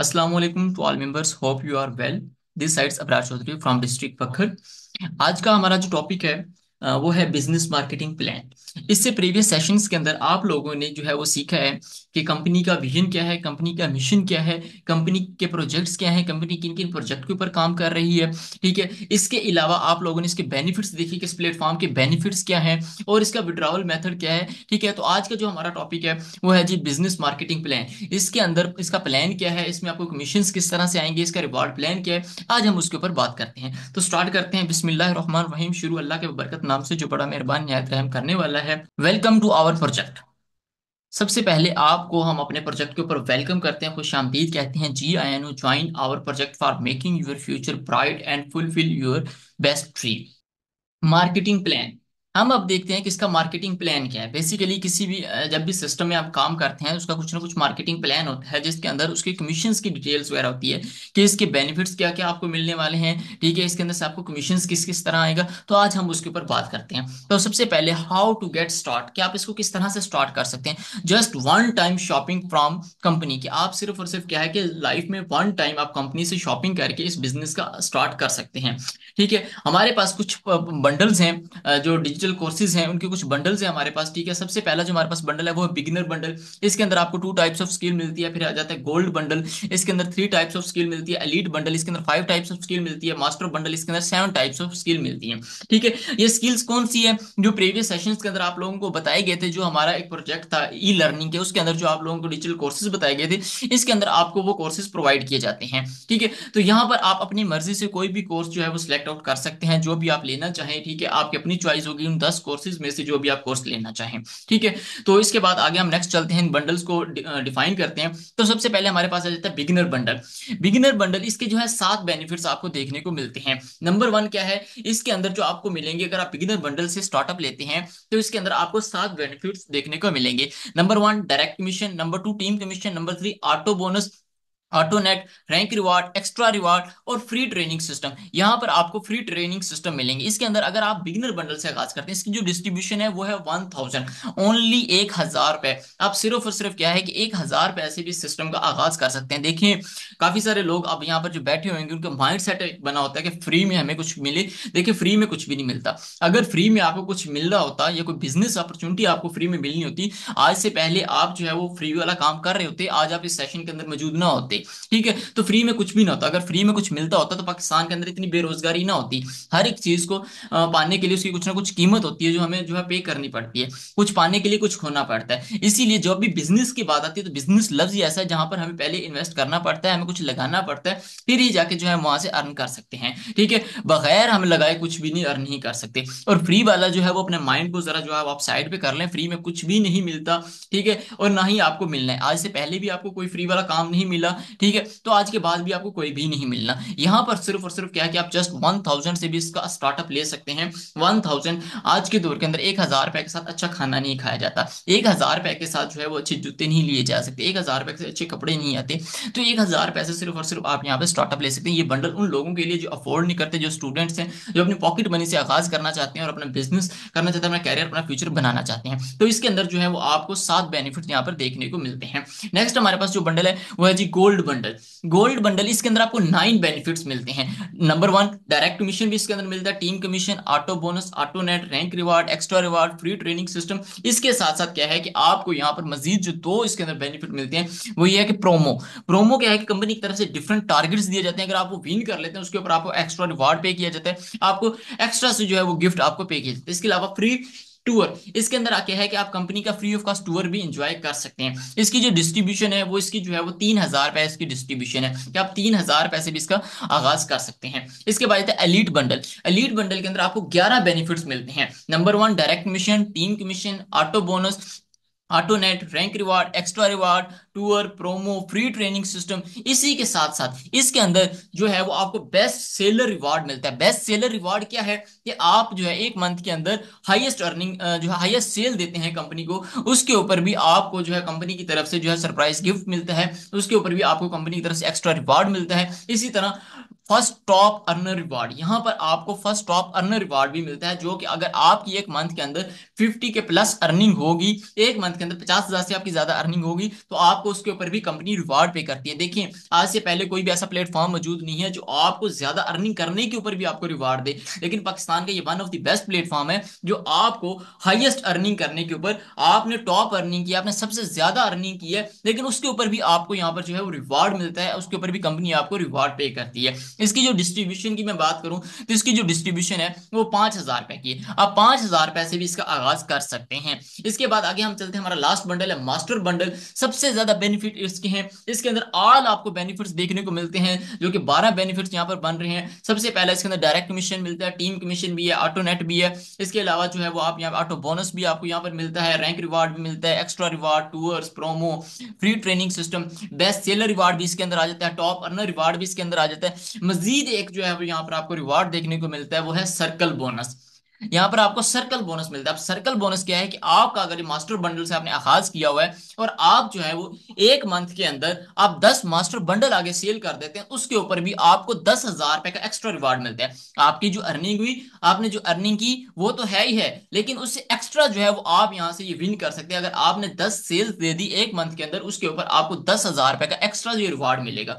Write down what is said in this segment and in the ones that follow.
अस्सलाम वालेकुम to all members, hope you are well. This sides Abrar Chaudhary from district Pakhar. आज का हमारा जो टॉपिक है वो है बिजनेस मार्केटिंग प्लान। इससे प्रीवियस सेशंस के अंदर आप लोगों ने जो है वो सीखा है कि कंपनी का विजन क्या है, कंपनी का मिशन क्या है, कंपनी के प्रोजेक्ट्स क्या है, कंपनी किन किन प्रोजेक्ट के ऊपर काम कर रही है। ठीक है, इसके अलावा आप लोगों ने इसके बेनिफिट्स देखे कि इस प्लेटफॉर्म के बेनिफिट्स क्या हैं और इसका विड्रॉवल मेथड क्या है। ठीक है, तो आज का जो हमारा टॉपिक है वो है जी बिजनेस मार्केटिंग प्लान। इसके अंदर इसका प्लान क्या है, इसमें आपको कमीशंस किस तरह से आएंगे, इसका रिवॉर्ड प्लान क्या है, आज हम उसके ऊपर बात करते हैं। तो स्टार्ट करते हैं। बिस्मिल्लाह रहमान रहीम, शुरू अल्लाह के बरकत नाम से जो बड़ा मेहरबान निहायत रहम करने वाला है। Welcome to our project. सबसे पहले आपको हम अपने प्रोजेक्ट के ऊपर वेलकम करते हैं, खुश आमदीद कहते हैं जी। I an join our project for making your future bright and fulfil your best dream. Marketing plan. हम अब देखते हैं कि इसका मार्केटिंग प्लान क्या है। बेसिकली किसी भी जब भी सिस्टम में आप काम करते हैं उसका कुछ ना कुछ मार्केटिंग प्लान होता है, जिसके अंदर उसके कमीशंस की डिटेल्स वगैरह होती है कि इसके बेनिफिट्स क्या क्या आपको मिलने वाले हैं। ठीक है, इसके अंदर से आपको कमीशंस किस किस तरह आएगा, तो आज हम उसके ऊपर बात करते हैं। तो सबसे पहले हाउ टू गेट स्टार्ट, कि आप इसको किस तरह से स्टार्ट कर सकते हैं। Just one time shopping from company, कि आप सिर्फ और सिर्फ क्या है कि लाइफ में वन टाइम आप कंपनी से शॉपिंग करके इस बिजनेस का स्टार्ट कर सकते हैं। ठीक है, हमारे पास कुछ बंडल्स हैं, जो डिजिटल कोर्सेज हैं उनके कुछ बंडल्स हैं हमारे पास। ठीक है, सबसे पहला जो हमारे पास बंडल है वो है बिगिनर बंडल। इसके अंदर आपको टू टाइप्स ऑफ स्किल मिलती है। फिर आ जाता है गोल्ड बंडल, इसके अंदर थ्री टाइप्स ऑफ स्किल मिलती है। एलीट बंडल, इसके अंदर फाइव टाइप्स ऑफ स्किल मिलती है। मास्टर बंडल, इसके अंदर सेवन टाइप्स ऑफ स्किल मिलती है। ठीक है, ये स्किल्स कौन सी है जो प्रीवियस सेशंस के अंदर आप लोगों को बताए गए थे। जो हमारा एक प्रोजेक्ट था ई लर्निंग के, उसके अंदर जो आप लोगों को डिजिटल कोर्सेज बताए गए थे, इसके अंदर आपको वो कोर्सेज प्रोवाइड किए जाते हैं। ठीक है, तो यहाँ पर आप अपनी मर्जी से कोई भी कोर्स जो है वो सिलेक्ट आउट कर सकते हैं, जो भी आप लेना चाहें। ठीक है, आपकी अपनी चॉइस होगी उन 10 कोर्सेज में से जो भी आप कोर्स लेना चाहें। ठीक है, तो इसके बाद आगे हम नेक्स्ट चलते हैं, इन बंडल्स को डिफाइन करते हैं। तो सबसे पहले हमारे पास आ जाता है बिगिनर बंडल। बिगिनर बंडल, इसके जो है 7 बेनिफिट्स आपको देखने को मिलते हैं। नंबर वन क्या है, इसके अंदर जो आपको मिलेंगे अगर आप बिगिनर बंडल से स्टार्टअप लेते हैं तो इसके अंदर आपको 7 बेनिफिट्स देखने को मिलेंगे। Number one direct commission, number two team commission, number three auto bonus, autonet, rank reward, extra reward और फ्री ट्रेनिंग सिस्टम। यहां पर आपको फ्री ट्रेनिंग सिस्टम मिलेंगे। इसके अंदर अगर आप बिगिनर बंडल से आगाज करते हैं, इसकी जो डिस्ट्रीब्यूशन है वो है 1000 ओनली, 1000 रुपए। आप सिर्फ और सिर्फ क्या है कि 1000 रुपए से भी सिस्टम का आगाज कर सकते हैं। देखिए, काफी सारे लोग अब यहाँ पर जो बैठे होंगे उनका माइंड सेट बना होता है कि फ्री में हमें कुछ मिले। देखिए, फ्री में कुछ भी नहीं मिलता। अगर फ्री में आपको कुछ मिल रहा होता या कोई बिजनेस अपॉर्चुनिटी आपको फ्री में मिलनी होती, आज से पहले आप जो है वो फ्री वाला काम कर रहे होते, आज आप इस सेशन के अंदर मौजूद ना होते। ठीक है, तो फ्री में कुछ भी ना होता। अगर फ्री में कुछ मिलता होता तो पाकिस्तान के अंदर इतनी बेरोजगारी ना होती। हर एक चीज को पाने के लिए उसकी कुछ ना कुछ कीमत होती है जो हमें जो है पे करनी पड़ती है। कुछ पाने के लिए कुछ खोना पड़ता है। इसीलिए जब भी बिजनेस की बात आती है तो बिजनेस लफ्ज ही ऐसा है जहां पर हमें पहले इन्वेस्ट करना पड़ता है, हमें कुछ लगाना पड़ता है, फिर ही जाके जो है वहां से अर्न कर सकते हैं। ठीक है, बगैर हम लगाए कुछ भी नहीं अर्न नहीं कर सकते। और फ्री वाला जो है वो अपने माइंड को जरा जो है आप साइड पे कर लें, फ्री में कुछ भी नहीं मिलता। ठीक है, और ना ही आपको मिलना है। आज से पहले भी आपको कोई फ्री वाला काम नहीं मिला। ठीक है, तो आज के बाद भी आपको कोई भी नहीं मिलना। यहाँ पर सिर्फ और सिर्फ क्या है कि आप जस्ट 1000 से भी इसका स्टार्टअप ले सकते हैं। 1000 आज के दौर के अंदर 1000 रुपए के साथ अच्छा खाना नहीं खाया जाता। 1000 रुपए के साथ जो है वो अच्छे जूते नहीं लिए जा सकते, 1000 रुपए से अच्छे कपड़े नहीं आते। तो 1000 रुपए से सिर्फ और सिर्फ आप यहाँ पे स्टार्टअप ले सकते हैं। ये बंडल उन लोगों के लिए जो अफोर्ड नहीं करते, जो स्टूडेंट्स हैं, जो अपनी पॉकेट मनी से आगाज करना चाहते हैं और अपना बिजनेस करना चाहते हैं, अपना कैरियर अपना फ्यूचर बनाना चाहते हैं। तो इसके अंदर जो है वो आपको 7 बेनिफिट यहाँ पर देखने को मिलते हैं। नेक्स्ट हमारे पास जो बंडल है वो है जी गोल्ड बंडल। गोल्ड बंडल, इसके अंदर आपको 9 बेनिफिट्स मिलते हैं। नंबर वन डायरेक्ट कमीशन भी इसके अंदर मिलता है, team commission, auto bonus, auto net, rank reward, extra reward, free training system. इसके साथ साथ क्या है कि आपको यहाँ पर मजीद जो दो इसके अंदर बेनिफिट मिलते हैं वो ये है कि प्रोमो। प्रोमो क्या है कि कंपनी की तरफ से डिफरेंट टारगेट्स दिए जाते हैं। अगर आप वो विन कर लेते हैं उसके ऊपर आपको एक्स्ट्रा रिवार्ड पे किया जाता है, आपको एक्स्ट्रा से जो है वो गिफ्ट आपको पे किया जाता है। इसके अलावा फ्री टूर, इसके अंदर आके है कि आप कंपनी का फ्री ऑफ कॉस्ट टूर भी एंजॉय कर सकते हैं। इसकी जो डिस्ट्रीब्यूशन है वो इसकी जो है वो 3000 रुपए इसकी डिस्ट्रीब्यूशन है कि आप 3000 रुपए से भी इसका आगाज कर सकते हैं। इसके बाद है एलीट बंडल। एलीट बंडल के अंदर आपको 11 बेनिफिट्स मिलते हैं। Number one direct commission, team commission, auto bonus, auto net, rank reward, extra reward, tour, promo, free training system. इसी के साथ साथ इसके अंदर जो है वो आपको बेस्ट सेलर रिवार्ड मिलता है। बेस्ट सेलर रिवार्ड क्या है कि आप जो है एक मंथ के अंदर हाईएस्ट अर्निंग जो है हाईएस्ट सेल देते हैं कंपनी को, उसके ऊपर भी आपको जो है कंपनी की तरफ से जो है सरप्राइज गिफ्ट मिलता है। उसके ऊपर भी आपको कंपनी की तरफ से एक्स्ट्रा रिवार्ड मिलता है। इसी तरह फर्स्ट टॉप अर्नर रिवार्ड। यहां पर आपको फर्स्ट टॉप अर्नर रिवार्ड भी मिलता है, जो कि अगर आपकी एक मंथ के अंदर 50 के प्लस अर्निंग होगी, एक मंथ के अंदर 50,000 से आपकी ज्यादा अर्निंग होगी, तो आपको उसके ऊपर भी कंपनी रिवार्ड पे करती है। देखिए, आज से पहले कोई भी ऐसा प्लेटफॉर्म मौजूद नहीं है जो आपको ज्यादा अर्निंग करने के ऊपर भी आपको रिवार्ड दे, लेकिन पाकिस्तान का ये one of the best platform है जो आपको हाईएस्ट अर्निंग करने के ऊपर, आपने टॉप अर्निंग की, आपने सबसे ज्यादा अर्निंग की है, लेकिन उसके ऊपर भी आपको यहाँ पर जो है वो रिवार्ड मिलता है, उसके ऊपर भी कंपनी आपको रिवार्ड पे करती है। इसकी जो डिस्ट्रीब्यूशन की मैं बात करूं, तो इसकी जो डिस्ट्रीब्यूशन है वो 5,000 रुपए की है। आप 5,000 रुपए से भी इसका आगाज कर सकते हैं। इसके बाद आगे हम चलते हैं, हमारा लास्ट बंडल है मास्टर बंडल। सबसे ज्यादा बेनिफिट इसके हैं, इसके अंदर ऑल आपको बेनिफिट्स देखने को मिलते हैं, जो कि 12 बेनिफिट्स यहाँ पर बन रहे हैं। सबसे पहले इसके अंदर डायरेक्ट कमीशन मिलता है, टीम कमीशन भी है, ऑटो नेट भी है। इसके अलावा जो है वो आप यहाँ ऑटो बोनस भी आपको यहाँ पर मिलता है, रैंक रिवार्ड भी मिलता है, extra reward, tours, promo, free training system, best seller reward भी इसके अंदर आ जाता है, टॉप अर्नर रिवार्ड भी इसके अंदर आ जाता है। मजीद एक जो है वो यहाँ पर आपको रिवार्ड देखने को मिलता है, वो है सर्कल बोनस। यहाँ पर आपको सर्कल बोनस मिलता है। अब सर्कल बोनस क्या है कि आपका अगर मास्टर बंडल से आपने आगाज किया हुआ है और आप जो है वो एक मंथ के अंदर आप 10 मास्टर बंडल आगे सेल कर देते हैं, उसके ऊपर भी आपको 10,000 रुपए का एक्स्ट्रा रिवार्ड मिलता है। आपकी जो अर्निंग हुई, आपने जो अर्निंग की वो तो है ही है, लेकिन उससे एक्स्ट्रा जो है वो आप यहां से ये विन कर सकते हैं। अगर आपने 10 सेल्स दे दी एक मंथ के अंदर, उसके ऊपर आपको 10,000 रुपए का एक्स्ट्रा जो रिवार्ड मिलेगा।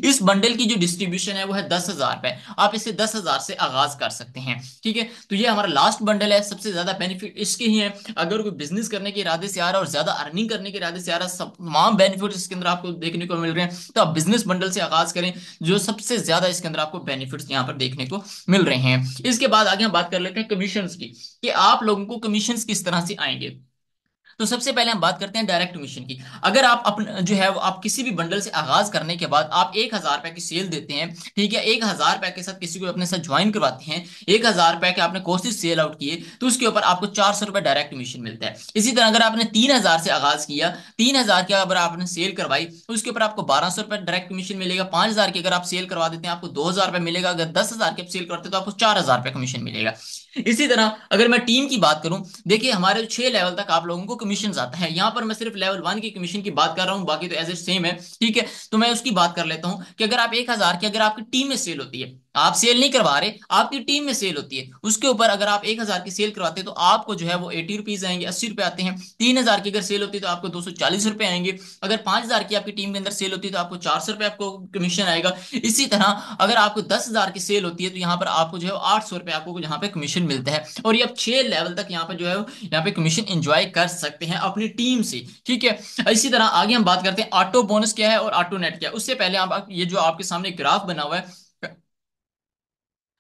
इस बंडल की जो डिस्ट्रीब्यूशन है वो है 10,000 रुपए। आप इसे 10,000 से आगाज कर सकते हैं। ठीक है, तो ये हमारा लास्ट बंडल है। सबसे ज्यादा बेनिफिट इसके ही है। अगर कोई बिजनेस करने के इरादे से आ रहा है और ज्यादा अर्निंग करने के इरादे से आ रहा है, सब तमाम बेनिफिट इसके अंदर आपको देखने को मिल रहे हैं, तो आप बिजनेस बंडल से आगाज करें, जो सबसे ज्यादा इसके अंदर आपको बेनिफिट्स यहाँ पर देखने को मिल रहे हैं। इसके बाद आगे हम बात कर लेते हैं कमीशन की, कि आप लोगों को कमीशन किस तरह से आएंगे। तो सबसे पहले हम बात करते हैं डायरेक्ट कमीशन की। अगर आप अपना जो है वो आप किसी भी बंडल से आगाज करने के बाद आप 1,000 रुपए की सेल देते हैं, ठीक है, 1,000 रुपए के साथ किसी को अपने साथ ज्वाइन करवाते हैं, 1,000 रुपए के आपने कोर्सेज सेल आउट किए, तो उसके ऊपर आपको 400 रुपए डायरेक्ट कमीशन मिलता है। इसी तरह अगर आपने 3,000 से आगाज किया, 3,000 की अगर आपने सेल करवाई, तो उसके ऊपर आपको 1,200 रुपए डायरेक्ट कमीशन मिलेगा। 5,000 की अगर आप सेल करवा देते हैं, आपको 2,000 रुपए मिलेगा। अगर 10,000 की आप सेल करते हैं, तो आपको 4,000 रुपए कमीशन मिलेगा। इसी तरह अगर मैं टीम की बात करूं, देखिए हमारे 6 लेवल तक आप लोगों को कमीशन आता है। यहां पर मैं सिर्फ लेवल 1 की कमीशन की बात कर रहा हूं, बाकी तो एज इट सेम है। ठीक है, तो मैं उसकी बात कर लेता हूं कि अगर आप 1,000 की अगर आपकी टीम में सेल होती है, आप सेल नहीं करवा रहे, आपकी टीम में सेल होती है, उसके ऊपर अगर आप 1,000 की सेल करवाते हैं, तो आपको जो है वो 80 रुपीज आएंगे, 80 रुपए आते हैं। 3,000 की अगर सेल होती है, तो आपको 240 रुपए आएंगे। अगर 5,000 की आपकी टीम के अंदर सेल होती है, तो आपको 400 रुपए आपको कमीशन आएगा। इसी तरह अगर आपको 10,000 की सेल होती है, तो यहाँ पर आपको जो है 800 रुपए आपको यहाँ पे कमीशन मिलता है। और ये आप 6 लेवल तक यहाँ पे जो है यहाँ पे कमीशन एंजॉय कर सकते हैं अपनी टीम से। ठीक है, इसी तरह आगे हम बात करते हैं ऑटो बोनस क्या है और ऑटो नेट क्या है। उससे पहले आप ये जो आपके सामने ग्राफ बना हुआ है,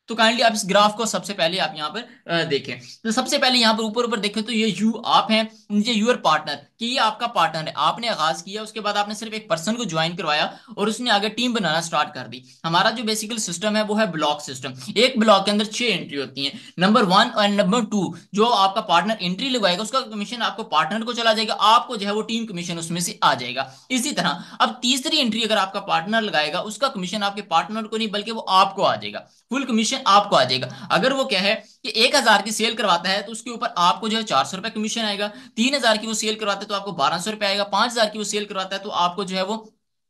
तो काइंडली आप इस ग्राफ को सबसे पहले आप यहाँ पर देखें। तो सबसे पहले यहाँ पर ऊपर ऊपर देखें, तो ये यू आप हैं, नीचे यूर पार्टनर, कि ये आपका पार्टनर है। आपने आगाज किया, उसके बाद आपने सिर्फ एक पर्सन को ज्वाइन करवाया और उसने आगे टीम बनाना स्टार्ट कर दी। हमारा जो बेसिकल सिस्टम है वो है ब्लॉक सिस्टम। एक ब्लॉक के अंदर 6 एंट्री होती है, नंबर 1 और नंबर 2। जो आपका पार्टनर एंट्री लगवाएगा, उसका कमीशन आपको पार्टनर को चला जाएगा, आपको जो है वो टीम कमीशन उसमें से आ जाएगा। इसी तरह अब तीसरी एंट्री अगर आपका पार्टनर लगाएगा, उसका कमीशन आपके पार्टनर को नहीं बल्कि वो आपको आ जाएगा, फुल कमीशन आपको आ जाएगा। अगर वो क्या है कि 1,000 की सेल करवाता है, तो उसके ऊपर आपको जो है 400 रुपए कमीशन आएगा। 3,000 की वो सेल करवाता है, तो आपको 1,200 रुपए आएगा। 5,000 की वो सेल करवाता है, तो आपको जो है वो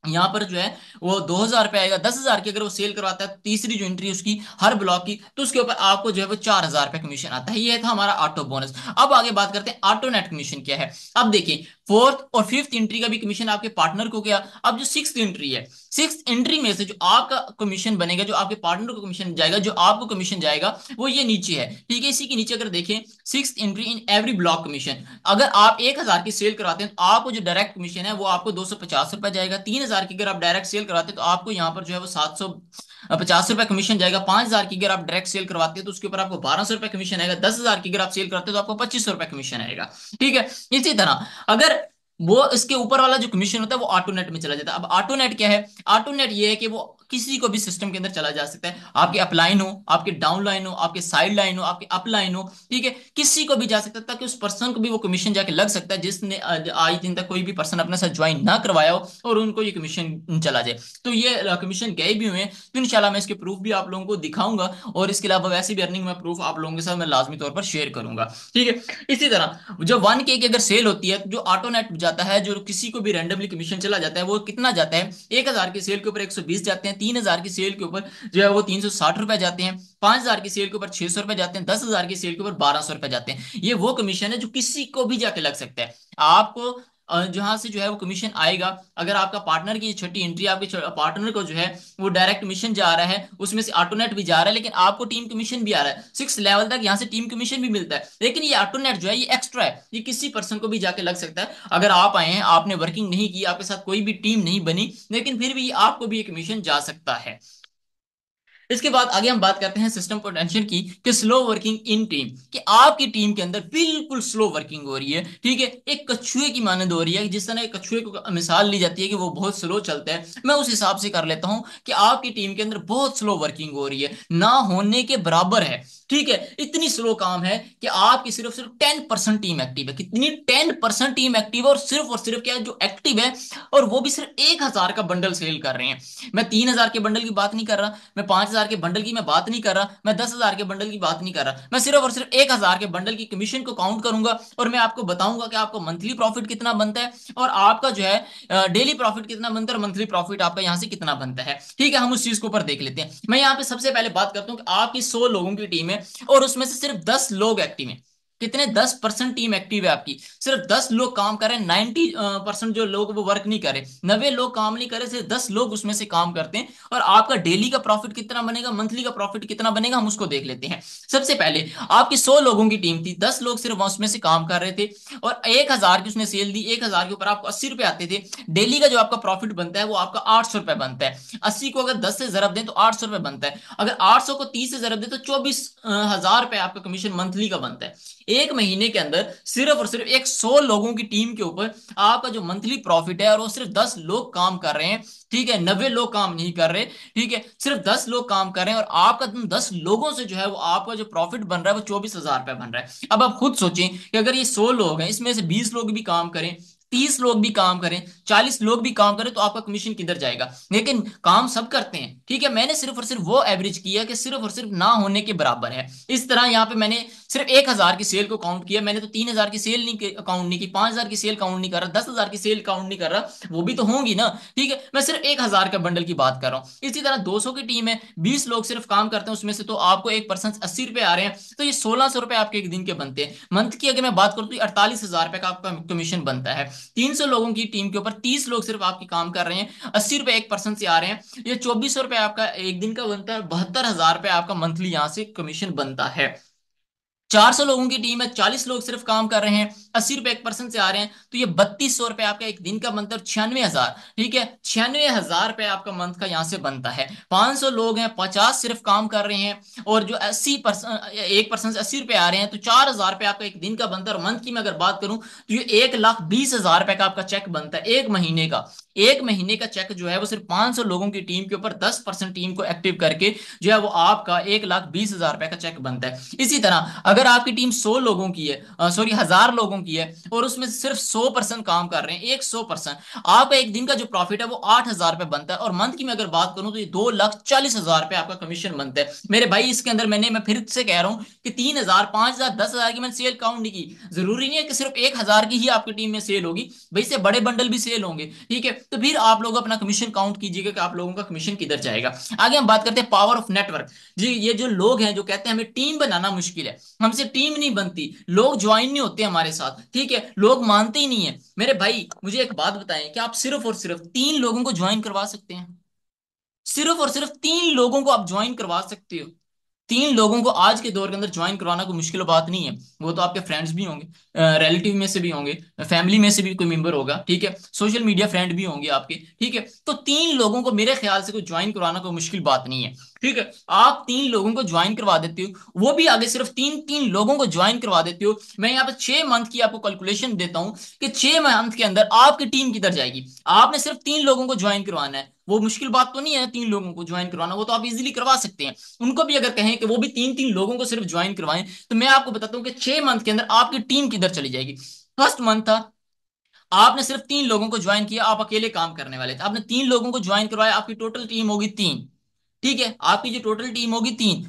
यहाँ पर जो है वो 2,000 रुपए आएगा। 10,000 की अगर वो सेल करवाता है, तीसरी जो एंट्री उसकी हर ब्लॉक की, तो उसके ऊपर आपको जो है वो 4,000 रुपए कमीशन आता है। ये था हमारा ऑटो बोनस। अब आगे बात करते हैं ऑटो नेट कमीशन क्या है। अब देखिए, फोर्थ और फिफ्थ एंट्री का भी कमीशन आपके पार्टनर को गया। अब जो सिक्स एंट्री है, सिक्स एंट्री में से जो आपका कमीशन बनेगा, जो आपके पार्टनर को कमीशन जाएगा, जो आपको कमीशन जाएगा, वो ये नीचे है। ठीक है, इसी के नीचे अगर देखें, six entry in every block commission. अगर आप 1,000 की सेल करवाते हैं, तो आपको जो डायरेक्ट कमीशन है वो आपको 250 रुपए जाएगा। 3,000 की अगर आप डायरेक्ट सेल करवाते हैं, तो आपको यहाँ पर जो है वो 750 रुपए कमीशन जाएगा। 5,000 की अगर आप डायरेक्ट सेल करवाते हैं, तो उसके ऊपर आपको 1,200 रुपए कमीशन आएगा। 10,000 की अगर आप सेल करते हैं, तो आपको 2,500 रुपए कमीशन आएगा। ठीक है, इसी तरह अगर वो इसके ऊपर वाला जो कमीशन होता है वो ऑटो नेट में चला जाता है। अब ऑटो नेट क्या है? ऑटो नेट ये है कि वो किसी को भी सिस्टम के अंदर चला जा सकता है। आपके अपलाइन हो, आपके डाउन लाइन हो, आपके साइड लाइन हो, आपके अपलाइन हो, ठीक है, किसी को भी जा सकता है, ताकि उस पर्सन को भी वो कमीशन जाके लग सकता है जिसने आज दिन तक कोई भी पर्सन अपने साथ ज्वाइन ना करवाया हो और उनको ये कमीशन चला जाए। तो ये कमीशन गए भी हुए हैं, तो इंशाल्लाह मैं इसके प्रूफ भी आप लोगों को दिखाऊंगा, और इसके अलावा वैसे भी अर्निंग में प्रूफ आप लोगों के साथ मैं लाजमी तौर पर शेयर करूंगा। ठीक है, इसी तरह जो 1K की अगर सेल होती है, जो ऑटो नेट जाता है, जो किसी को भी रैंडमली कमीशन चला जाता है, वो कितना जाता है, 1,000 की सेल के ऊपर 120 जाते हैं, 3,000 की सेल के ऊपर जो है वो 360 रुपए जाते हैं, 5,000 की सेल के ऊपर 600 रुपए जाते हैं, 10,000 की सेल के ऊपर 1,200 रुपए जाते हैं। ये वो कमीशन है जो किसी को भी जाके लग सकता है। आपको जहां से जो है वो कमीशन आएगा, अगर आपका पार्टनर की छठी एंट्री, आपके पार्टनर को जो है वो डायरेक्ट कमीशन जा रहा है, उसमें से ऑटोनेट भी जा रहा है, लेकिन आपको टीम कमीशन भी आ रहा है, 6 लेवल तक यहाँ से टीम कमीशन भी मिलता है, लेकिन ये ऑटोनेट जो है ये एक्स्ट्रा है, ये किसी पर्सन को भी जाके लग सकता है। अगर आप आए हैं, आपने वर्किंग नहीं की, आपके साथ कोई भी टीम नहीं बनी, लेकिन फिर भी आपको भी ये कमीशन जा सकता है। इसके बाद आगे हम बात करते हैं सिस्टम पोटेंशियल की, कि स्लो वर्किंग इन टीम, कि आपकी टीम के अंदर बिल्कुल स्लो वर्किंग हो रही है, ठीक है, एक कछुए की मानंद हो रही है। जिस तरह एक कछुए को मिसाल ली जाती है कि वो बहुत स्लो चलता है, मैं उस हिसाब से कर लेता हूं कि आपकी टीम के अंदर बहुत स्लो वर्किंग हो रही है, ना होने के बराबर है। ठीक है, इतनी स्लो काम है कि आपकी सिर्फ सिर्फ 10% टीम एक्टिव है। कितनी? 10% टीम एक्टिव है, और सिर्फ क्या है जो एक्टिव है, और वो भी सिर्फ 1,000 का बंडल सेल कर रहे हैं। मैं 3,000 के बंडल की बात नहीं कर रहा, मैं 5,000 के बंडल की मैं बात नहीं कर रहा, मैं 10,000 के बंडल की बात नहीं कर रहा, मैं सिर्फ और सिर्फ 1,000 के बंडल की कमीशन को काउंट करूंगा, और मैं आपको बताऊंगा कि आपको मंथली प्रॉफिट कितना बनता है, और आपका जो है डेली प्रॉफिट कितना बनता है, और मंथली प्रॉफिट आपका यहाँ से कितना बनता है। ठीक है, हम उस चीज के ऊपर देख लेते हैं। मैं यहाँ पे सबसे पहले बात करता हूँ कि आपकी 100 लोगों की टीम है, और उसमें से सिर्फ 10 लोग एक्टिव हैं। कितने? 10% टीम एक्टिव है आपकी, सिर्फ 10 लोग काम कर रहे हैं। 90% जो लोग वो वर्क नहीं करे, 90 लोग काम नहीं करे, सिर्फ 10 लोग उसमें से काम करते हैं। और आपका डेली का प्रॉफिट कितना बनेगा, मंथली का प्रॉफिट कितना बनेगा, हम उसको देख लेते हैं। सबसे पहले आपकी 100 लोगों की टीम थी, 10 लोग सिर्फ उसमें से काम कर रहे थे, और 1,000 की उसने सेल दी, 1,000 के ऊपर आपको 80 रुपए आते थे। डेली का जो आपका प्रॉफिट बनता है वो आपका 800 रुपए बनता है। 80 को अगर 10 से जरब दें तो 800 रुपए बनता है। अगर 800 को 30 से जरब दें तो 24,000 रुपए आपका कमीशन मंथली का बनता है। एक महीने के अंदर सिर्फ और सिर्फ एक 100 लोगों की टीम के ऊपर आपका जो मंथली प्रॉफिट है, और वो सिर्फ 10 लोग काम कर रहे हैं, ठीक है, 90 लोग काम नहीं कर रहे, ठीक है, सिर्फ 10 लोग काम कर रहे हैं, और आपका 10 लोगों से जो है वो आपका जो प्रॉफिट बन रहा है वो 24,000 रुपए बन रहा है। अब आप खुद सोचें कि अगर ये 100 लोग हैं, इसमें से 20 लोग भी काम करें, 30 लोग भी काम करें, 40 लोग भी काम करें, तो आपका कमीशन किधर जाएगा? लेकिन काम सब करते हैं, ठीक है, मैंने सिर्फ और सिर्फ वो एवरेज किया कि सिर्फ और सिर्फ ना होने के बराबर है। इस तरह यहाँ पे मैंने सिर्फ 1,000 की सेल को काउंट किया, मैंने तो 3,000 की सेल नहीं काउंट नहीं की, 5,000 की सेल काउंट नहीं कर रहा, 10,000 की सेल काउंट नहीं कर रहा, वो भी तो होंगी ना। ठीक है, मैं सिर्फ 1,000 का बंडल की बात कर रहा हूँ। इसी तरह 200 की टीम है, 20 लोग सिर्फ काम करते हैं, उसमें से तो आपको एक पर्सन 80 रुपए आ रहे हैं, तो ये 1,600 रुपए आपके एक दिन के बनते हैं। मंथ की अगर मैं बात करूँ तो 48,000 रुपए का आपका कमीशन बनता है। 300 लोगों की टीम के ऊपर 30 लोग सिर्फ आपकी काम कर रहे हैं, 80 रुपए एक पर्सन से आ रहे हैं, ये 2,400 रुपए आपका एक दिन का बनता है, 72,000 रुपए आपका मंथली यहाँ से कमीशन बनता है। 400 लोगों की टीम है, 40 लोग सिर्फ काम कर रहे हैं, 80 रुपए एक पर्सन से आ रहे हैं, तो ये 3,200 रुपए आपका एक दिन का बनता है, 96,000। ठीक है, 96,000 रुपए आपका मंथ का यहाँ से बनता है। 500 लोग हैं, 50 सिर्फ काम कर रहे हैं, और जो 80% एक पर्सन से 80 रुपए आ रहे हैं, तो 4,000 रुपए आपका एक दिन का बनता है। और मंथ की मैं अगर बात करूं तो ये 1,20,000 रुपए का आपका चेक बनता है एक महीने का। एक महीने का चेक जो है वो सिर्फ 500 लोगों की टीम के ऊपर 10% टीम को एक्टिव करके जो है वो आपका 1,20,000 रुपए का चेक बनता है। इसी तरह अगर आपकी टीम 100 लोगों की है, सॉरी 1,000 लोगों की है, और उसमें से सिर्फ 100% काम कर रहे हैं, एक 100%, आपका एक दिन का जो प्रॉफिट है वो 8,000 रुपए बनता है। और मंथ की मैं अगर बात करूं तो ये 2,40,000 रुपए आपका कमीशन बनता है। मेरे भाई इसके अंदर मैं फिर से कह रहा हूं कि 3,000, 5,000, 10,000 की मैंने सेल काउंट नहीं की। जरूरी नहीं है कि सिर्फ 1,000 की ही आपकी टीम में सेल होगी, भाई से बड़े बंडल भी सेल होंगे। ठीक है, तो फिर आप लोग अपना कमीशन काउंट कीजिएगा कि आप लोगों का कमीशन किधर जाएगा। आगे हम बात करते हैं पावर ऑफ नेटवर्क। जी, ये जो लोग हैं जो कहते हैं हमें टीम बनाना मुश्किल है, हमसे टीम नहीं बनती, लोग ज्वाइन नहीं होते हमारे साथ, ठीक है, लोग मानते ही नहीं है। मेरे भाई मुझे एक बात बताएं कि आप सिर्फ और सिर्फ 3 लोगों को ज्वाइन करवा सकते हैं? सिर्फ और सिर्फ 3 लोगों को आप ज्वाइन करवा सकते हो। 3 लोगों को आज के दौर के अंदर ज्वाइन करवाना कोई मुश्किल बात नहीं है। वो तो आपके फ्रेंड्स भी होंगे, रिलेटिव में से भी होंगे, फैमिली में से भी कोई मेंबर होगा, ठीक है, सोशल मीडिया फ्रेंड भी होंगे आपके, ठीक है, तो 3 लोगों को मेरे ख्याल से कोई ज्वाइन करवाना कोई मुश्किल बात नहीं है। ठीक है, आप 3 लोगों को ज्वाइन करवा देते हो, वो भी आगे सिर्फ तीन तीन लोगों को ज्वाइन करवा देते हो। मैं यहाँ पे 6 मंथ की आपको कैलकुलेशन देता हूँ कि 6 मंथ के अंदर आपकी टीम किधर जाएगी। आपने सिर्फ 3 लोगों को ज्वाइन करवाना है, वो मुश्किल बात तो नहीं है 3 लोगों को ज्वाइन करवाना, वो तो आप इजीली करवा सकते हैं। उनको भी अगर कहें कि वो भी 3-3 लोगों को सिर्फ ज्वाइन करवाएं, तो मैं आपको बताता हूँ कि 6 मंथ के अंदर आपकी टीम किधर चली जाएगी। फर्स्ट मंथ था, आपने सिर्फ 3 लोगों को ज्वाइन किया, आप अकेले काम करने वाले थे, आपने 3 लोगों को ज्वाइन करवाया, आपकी टोटल टीम होगी 3। ठीक है, आपकी जो टोटल टीम होगी 3।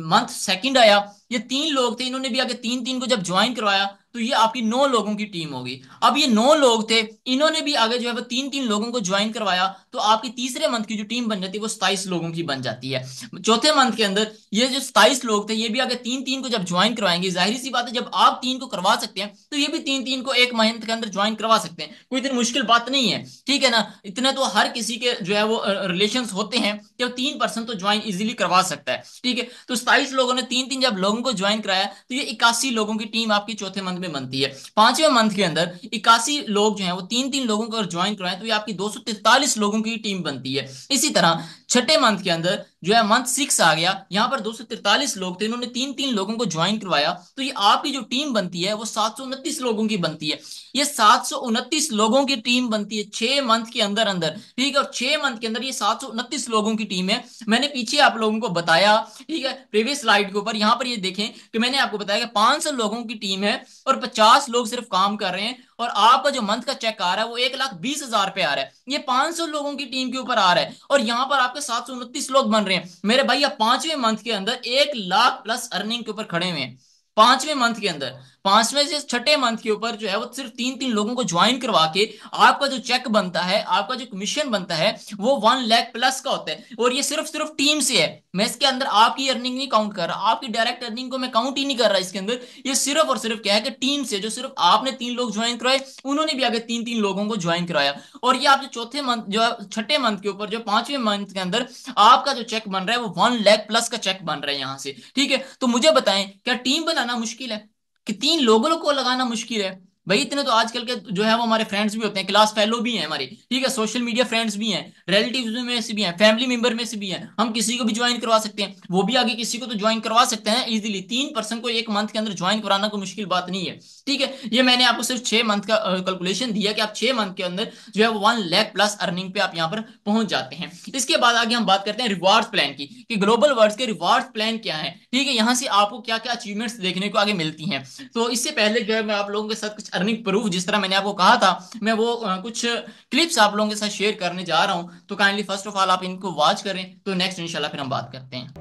मंथ सेकंड आया, ये 3 लोग थे, इन्होंने भी आगे 3-3 को जब ज्वाइन करवाया तो ये आपकी 9 लोगों की टीम होगी। अब ये 9 लोग थे, इन्होंने भी आगे जो है वो 3-3 लोगों को ज्वाइन करवाया, तो आपकी तीसरे मंथ की जो टीम बन जाती है वो 27 लोगों की बन जाती है। चौथे मंथ के अंदर ये जो 27 लोग थे ये भी आगे 3-3 को जब ज्वाइन करवाएंगे, जाहिर सी बात है जब आप 3 को करवा सकते हैं तो ये भी 3-3 को एक मंथ के अंदर ज्वाइन करवा सकते हैं, कोई इतनी मुश्किल बात नहीं है। ठीक है ना, इतने तो हर किसी के जो है वो रिलेशन होते हैं कि वो 3% तो ज्वाइन इजीली करवा सकता है। ठीक है, तो 27 लोगों ने 3-3 जब लोगों को ज्वाइन कराया तो ये 81 लोगों की टीम आपकी चौथे मंथ में बनती है। पांचवें मंथ के अंदर 81 लोग जो है वो 3-3 लोगों को अगर ज्वाइन करवाएं तो ये आपकी 243 लोगों की टीम बनती है। इसी तरह छठे मंथ के अंदर जो है मंथ 6 आ गया, यहां पर 243 लोग थे, इन्होंने 3-3 लोगों को ज्वाइन करवाया, तो ये आपकी जो टीम बनती है वो 729 लोगों की बनती है। ये 729 लोगों की टीम बनती है 6 मंथ के अंदर अंदर। ठीक है, और 6 मंथ के अंदर ये 729 लोगों की टीम है। मैंने पीछे आप लोगों को बताया, ठीक है, प्रीवियस स्लाइड के ऊपर, यहां पर ये देखें कि मैंने आपको बताया कि 500 लोगों की टीम है और 50 लोग सिर्फ काम कर रहे हैं, और आपका जो मंथ का चेक आ रहा है वो 1,20,000 पे आ रहा है। ये 500 लोगों की टीम के ऊपर आ रहा है और यहां पर आपके 729 लोग बन रहे हैं। मेरे भाई आप पांचवें मंथ के अंदर 1 लाख प्लस अर्निंग के ऊपर खड़े हुए हैं। पांचवें मंथ के अंदर, पांचवें से छठे मंथ के ऊपर जो है वो सिर्फ 3-3 लोगों को ज्वाइन करवा के आपका जो चेक बनता है, आपका जो कमीशन बनता है वो 1 लाख प्लस का होता है। और ये सिर्फ सिर्फ टीम से है, मैं इसके अंदर आपकी अर्निंग नहीं काउंट कर रहा, आपकी डायरेक्ट अर्निंग को मैं काउंट ही नहीं कर रहा इसके अंदर। ये सिर्फ और सिर्फ क्या है कि टीम से, जो सिर्फ आपने 3 लोग ज्वाइन करवाए, उन्होंने भी आगे 3-3 लोगों को ज्वाइन कराया। और ये आप जो चौथे मंथ जो है छठे मंथ के ऊपर जो पांचवें मंथ के अंदर आपका जो चेक बन रहा है वो 1 लाख प्लस का चेक बन रहा है यहां से। ठीक है, तो मुझे बताएं क्या टीम बनाना मुश्किल है कि 3 लोगों को लगाना मुश्किल है? भाई इतने तो आजकल के जो है वो हमारे फ्रेंड्स भी होते हैं, क्लास फेलो भी हैं हमारे, ठीक है, सोशल मीडिया फ्रेंड्स भी हैं, रिलेटिव्स में से भी हैं, फैमिली मेंबर में से भी हैं, हम किसी को भी ज्वाइन करवा सकते हैं, वो भी आगे किसी को तो ज्वाइन करवा सकते हैं इजीली। 3 पर्सन को एक मंथ के अंदर ज्वाइन कराना कोई मुश्किल बात नहीं है। ठीक है, ये मैंने आपको सिर्फ 6 मंथ का कैलकुलेशन दिया कि आप 6 मंथ के अंदर जो है वो 1 लाख प्लस अर्निंग पे आप यहाँ पर पहुंच जाते हैं। इसके बाद आगे हम बात करते हैं रिवार्ड्स प्लान की, कि ग्लोबल वर्ड्स के रिवार्ड्स प्लान क्या है। ठीक है, यहाँ से आपको क्या क्या अचीवमेंट्स देखने को आगे मिलती हैं। तो इससे पहले जो है मैं आप लोगों के साथ कुछ अर्निंग प्रूफ, जिस तरह मैंने आपको कहा था, मैं वो कुछ क्लिप्स आप लोगों के साथ शेयर करने जा रहा हूं, तो काइंडली फर्स्ट ऑफ ऑल आप इनको वॉच करें, तो नेक्स्ट इंशाल्लाह फिर हम बात करते हैं।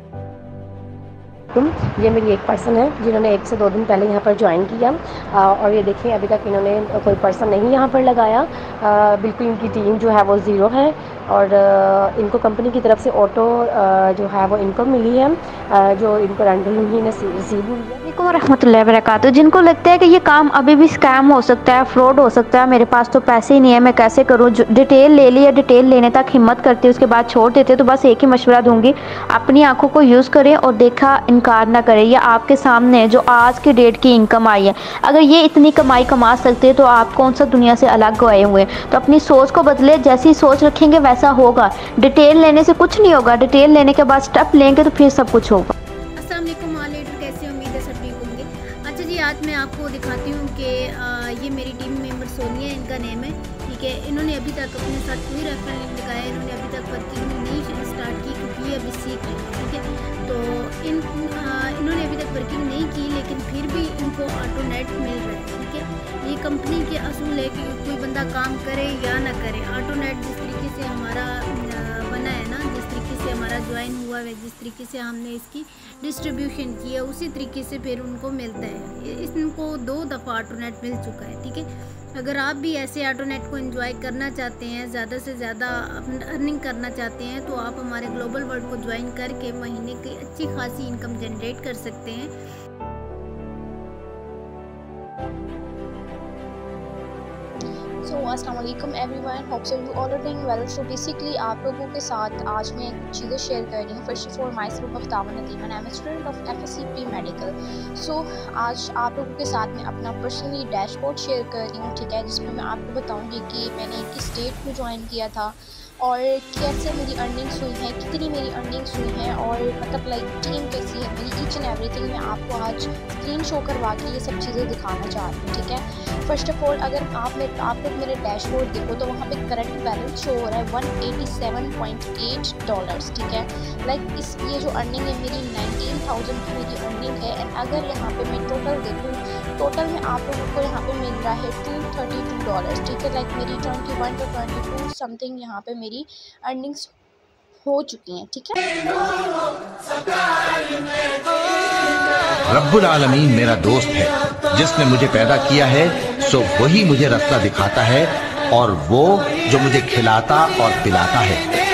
ये मेरी एक पर्सन है जिन्होंने 1 से 2 दिन पहले यहाँ पर ज्वाइन किया, और ये देखिए अभी तक इन्होंने कोई पर्सन नहीं यहाँ पर लगाया। बिल्कुल इनकी टीम जो है वो ज़ीरो है, और इनको कंपनी की तरफ से ऑटो जो है वो इनकम मिली है, जो इनको रैंडम ही रिसीव हुई है। वालेकुम रहमतुल्लाहि व बरकातहू। जिनको लगता है कि ये काम अभी भी स्कैम हो सकता है, फ्रॉड हो सकता है, मेरे पास तो पैसे ही नहीं है, मैं कैसे करूँ, डिटेल ले ली या डिटेल लेने तक हिम्मत करती है उसके बाद छोड़ देते हैं, तो बस एक ही मशवरा दूंगी, अपनी आंखों को यूज़ करें और देखा इनकार ना करें। ये आपके सामने जो आज की डेट की इनकम आई है, अगर ये इतनी कमाई कमा सकते हैं तो आप कौन सा दुनिया से अलग गए हुए हैं। तो अपनी सोच को बदले, जैसी सोच रखेंगे वैसा होगा। डिटेल लेने से कुछ नहीं होगा, डिटेल लेने के बाद स्टेप लेंगे तो फिर सब कुछ होगा। अस्सलाम वालेकुम ऑल लीडर, कैसे उम्मीद है सब ठीक होंगे। अच्छा जी, आज मैं आपको दिखाती हूँ कि ये मेरी टीम मेंबर सोनिया इनका नेम है। ठीक है, इन्होंने अभी तक अपने साथ कोई रेफरल नहीं लगाया, इन्होंने अभी तक वर्किंग नहीं स्टार्ट की क्योंकि ये अभी सीख रहे हैं। ठीक है, तो इन्होंने अभी तक वर्किंग नहीं की, लेकिन फिर भी इनको ऑटोनेट मिल रहा है। ठीक है, ये कंपनी के असूल है कि कोई बंदा काम करे या ना करे, ऑटोनेट जिस तरीके से हमारा बना है ना, जिस तरीके से हमारा ज्वाइन हुआ है, जिस तरीके से हमने इसकी डिस्ट्रीब्यूशन की है, उसी तरीके से फिर उनको मिलता है। इनको 2 दफ़ा ऑटोनेट मिल चुका है। ठीक है, अगर आप भी ऐसे ऑटोनेट को एंजॉय करना चाहते हैं, ज़्यादा से ज़्यादा अर्निंग करना चाहते हैं, तो आप हमारे ग्लोबल वर्ल्ड को ज्वाइन करके महीने की अच्छी खासी इनकम जनरेट कर सकते हैं। सो अस्सलाम वालेकुम everyone, hope so you all are doing well. So basically आप लोगों के साथ आज मैं कुछ चीज़ें शेयर कर रही हूँ। First of all myself Aftab Nadeem and I am student of FSC pre medical. So आज आप लोगों के साथ मैं अपना पर्सनली डैशबोर्ड शेयर कर रही हूँ। ठीक है, जिसमें मैं आपको बताऊँगी कि मैंने किस डेट में ज्वाइन किया था और कैसे मेरी अर्निंग्स हुई हैं, कितनी मेरी अर्निंग्स हुई हैं, और मतलब लाइक टीम कैसी है मेरी, ईच एंड एवरीथिंग मैं आपको आज स्क्रीन शो करवा के ये सब चीज़ें दिखाना चाह रही हूँ। ठीक है, फर्स्ट ऑफ ऑल अगर आप लोग मेरे डैशबोर्ड देखो तो वहाँ पे करंट बैलेंस शो हो रहा है $187.8। ठीक है, लाइक इस ये जो अर्निंग है मेरी 19,000 की मेरी अर्निंग है। एंड अगर यहाँ पे मैं टोटल देखूँ, टोटल में आप लोगों को यहाँ पे मिल रहा है $232। ठीक है, लाइक मेरी 21 to 22 समथिंग यहाँ पे मेरी अर्निंग्स हो चुकी हैं, ठीक है। रब्बुल आलमीन मेरा दोस्त है, जिसने मुझे पैदा किया है सो वही मुझे रास्ता दिखाता है, और वो जो मुझे खिलाता और पिलाता है।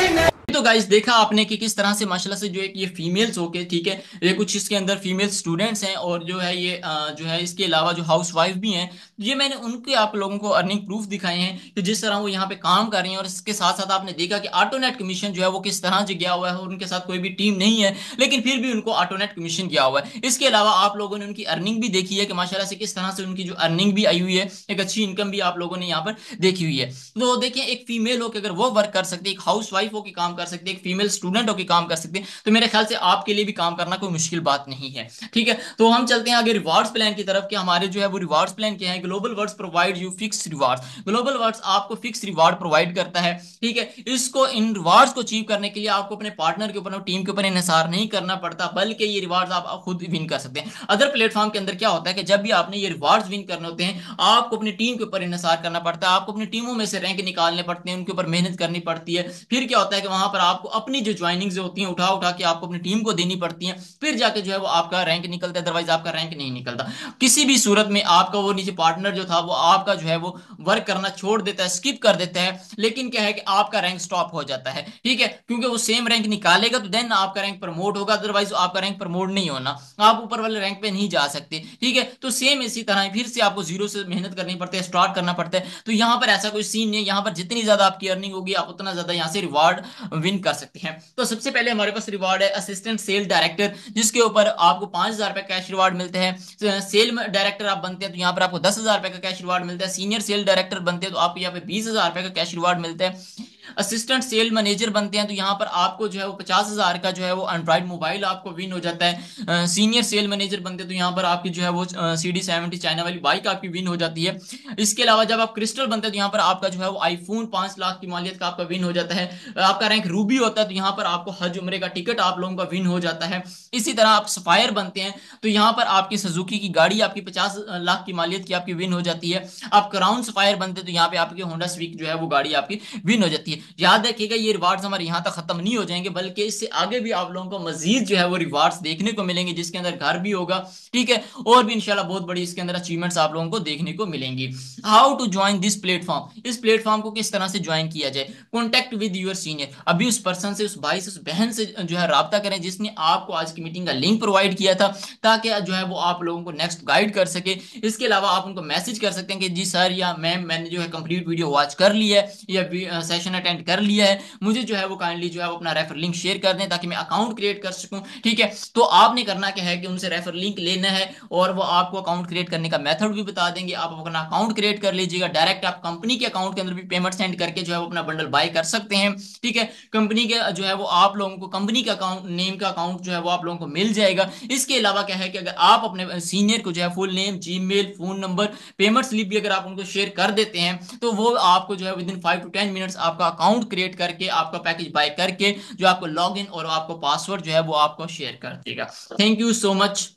तो गाइस देखा आपने कि किस तरह से माशाल्लाह से जो है ये फीमेल्स होके, ठीक है, ये कुछ इसके अंदर फीमेल स्टूडेंट्स हैं और जो है ये जो है इसके अलावा जो हाउस वाइफ भी हैं, ये मैंने उनके आप लोगों को अर्निंग प्रूफ दिखाए हैं कि जिस तरह वो यहाँ पे काम कर रही हैं। और इसके साथ साथ आपने देखा कि ऑटोनेट कमीशन जो है वो किस तरह से गया हुआ है, और उनके साथ कोई भी टीम नहीं है लेकिन फिर भी उनको ऑटोनेट कमीशन गया हुआ है। इसके अलावा आप लोगों ने उनकी अर्निंग भी देखी है कि माशाल्लाह से किस तरह से उनकी जो अर्निंग भी आई हुई है, एक अच्छी इनकम भी आप लोगों ने यहाँ पर देखी हुई है। तो देखिए एक फीमेल होकर अगर वो वर्क कर सकती है, एक हाउस वाइफ होकर काम कर सकती है, एक फीमेल स्टूडेंट होकर काम कर सकते हैं, तो मेरे ख्याल से आपके लिए भी काम करना कोई मुश्किल बात नहीं है। ठीक है, तो हम चलते हैं आगे रिवार्ड्स प्लान की तरफ कि हमारे जो है वो रिवार्ड्स प्लान क्या है। Global words provide you fix rewards. Global words आपको फिक्स रिवार्ड प्रोवाइड करता है। ठीक है, इसको इन रिवार्ड्स को अचीव करने के लिए आपको अपने पार्टनर के ऊपर, टीम के ऊपर इन्हिसार नहीं करना पड़ता, बल्कि ये रिवार्ड्स आप खुद विन कर सकते हैं। अदर प्लेटफॉर्म के अंदर क्या होता है कि जब भी आपने ये रिवार्ड्स विन करने होते हैं, आपको अपनी टीम के ऊपर इन्हिसार करना पड़ता है, आपको अपनी टीमों में से रैंक निकालने पड़ते हैं, उनके ऊपर मेहनत करनी पड़ती है। फिर क्या होता है कि वहां पर आपको अपनी जो ज्वाइनिंग्स होती हैं उठा उठा के आपको अपनी टीम को देनी पड़ती है, फिर जाके जो है वो आपका रैंक निकलता है, अदरवाइज आपका रैंक नहीं निकलता। किसी भी सूरत में आपका वो नीचे पार्टनर जो था वो आपका जो है वो वर्क करना छोड़ देता है, स्किप कर देता है, लेकिन क्या है कि आपका रैंक स्टॉप हो जाता है। ठीक है, क्योंकि वो सेम रैंक निकालेगा तो देन आपका रैंक प्रमोट होगा, अदरवाइज आपका रैंक प्रमोट नहीं होना, आप ऊपर वाले रैंक पे नहीं जा सकते। ठीक है, तो सेम इसी तरह फिर से आपको जीरो से मेहनत करनी पड़ती है, स्टार्ट करना पड़ता है। तो यहाँ पर ऐसा कोई सीन नहीं है, यहाँ पर जितनी ज्यादा आपकी अर्निंग होगी आप उतना ज्यादा यहाँ से रिवार्ड विन कर सकते हैं। तो सबसे पहले हमारे पास रिवार्ड है असिस्टेंट सेल डायरेक्टर, जिसके ऊपर आपको 5,000 रुपए कैश रिवार्ड मिलते हैं। सेल डायरेक्टर आप बनते हैं तो यहाँ पर आपको 10,000 रुपए का कैश रिवार्ड मिलता है। सीनियर सेल डायरेक्टर बनते हैं तो आपको यहाँ पे 20,000 रुपए का कैश रिवार्ड मिलता है। असिस्टेंट सेल मैनेजर बनते हैं तो यहाँ पर आपको जो है वो 50,000 का जो है वो एंड्रॉइड मोबाइल आपको विन हो जाता है। सीनियर सेल मैनेजर बनते हैं तो यहाँ पर आपकी जो है वो CD70 चाइना वाली बाइक आपकी विन हो जाती है। इसके अलावा जब आप क्रिस्टल बनते हैं तो यहाँ पर आपका जो है वो आईफोन 5 लाख की मालियत का आपका विन हो जाता है। आपका रैंक रूबी होता है तो यहाँ पर आपको हज उम्रे का टिकट आप लोगों का विन हो जाता है। इसी तरह आप सफायर बनते हैं तो यहाँ पर आपकी सुजुकी की गाड़ी आपकी 50 लाख की मालियत की आपकी विन हो जाती है। आप क्राउन सफायर बनते हैं तो यहाँ पे आपकी होंडा स्विक जो है वो गाड़ी आपकी विन हो जाती है। याद रखिएगा ये रिवार्ड्स हमारे यहाँ तक खत्म नहीं हो जाएंगे, बल्कि इससे आगे भी आप लोगों को मजीद जो है वो रिवार्ड्स देखने को मिलेंगे, जिसके अंदर घर भी होगा। ठीक है, और भी इंशाल्लाह बहुत बड़ी इसके अंदर अचीवमेंट्स आप लोगों को देखने को मिलेंगी। How to join this platform, इस प्लेटफॉर्म को किस तरह से ज्वाइन किया जाए। कॉन्टेक्ट विद यूर सीनियर, अभी उस पर्सन से, उस भाई से, उस बहन से जो है राब्ता करें जिसने आपको आज की मीटिंग का लिंक प्रोवाइड किया था, ताकि जो है वो आप लोगों को नेक्स्ट गाइड कर सके। इसके अलावा आप उनको मैसेज कर सकते हैं कि जी सर या मैम, मैंने जो है कंप्लीट वीडियो वॉच कर लिया है या सेशन अटेंड कर लिया है, मुझे जो है वो काइंडली जो है वो अपना रेफर लिंक शेयर कर दें ताकि मैं अकाउंट क्रिएट कर सकूं। ठीक है, तो आपने करना क्या है कि उनसे रेफर लिंक लेना है और वो आपको अकाउंट क्रिएट करने का मेथड भी बता देंगे। आप अपना अकाउंट क्रिएट कर लीजिएगा, डायरेक्ट आप कंपनी के अकाउंट के अंदर भी पेमेंट सेंड करके जो है वो अपना बंडल बाय कर सकते हैं। ठीक है, कंपनी के जो है वो आप लोगों को कंपनी का अकाउंट नेम का अकाउंट जो है वो आप लोगों को मिल जाएगा। इसके अलावा क्या है कि अगर आप अपने सीनियर को जो है full name, Gmail, phone number, payment slip भी अगर आप उनको शेयर कर देते हैं तो वो आपको जो है विद इन 5 to 10 मिनट्स आपका अकाउंट क्रिएट करके आपका पैकेज बाय करके जो आपको लॉग इन और आपको पासवर्ड जो है वो आपको शेयर कर देगा। Thank you so much.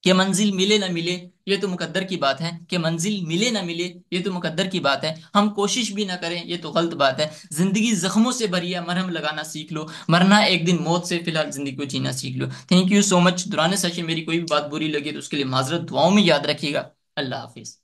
कि मंजिल मिले ना मिले ये तो मुकद्दर की बात है, कि मंजिल मिले ना मिले ये तो मुकद्दर की बात है, हम कोशिश भी ना करें ये तो गलत बात है। जिंदगी जख्मों से भरी है, मरहम लगाना सीख लो, मरना एक दिन मौत से, फिलहाल जिंदगी को जीना सीख लो। Thank you so much. दुराने सेशन मेरी कोई भी बात बुरी लगी तो उसके लिए माजरत, दुआओं में याद रखिएगा। अल्लाह हाफिज।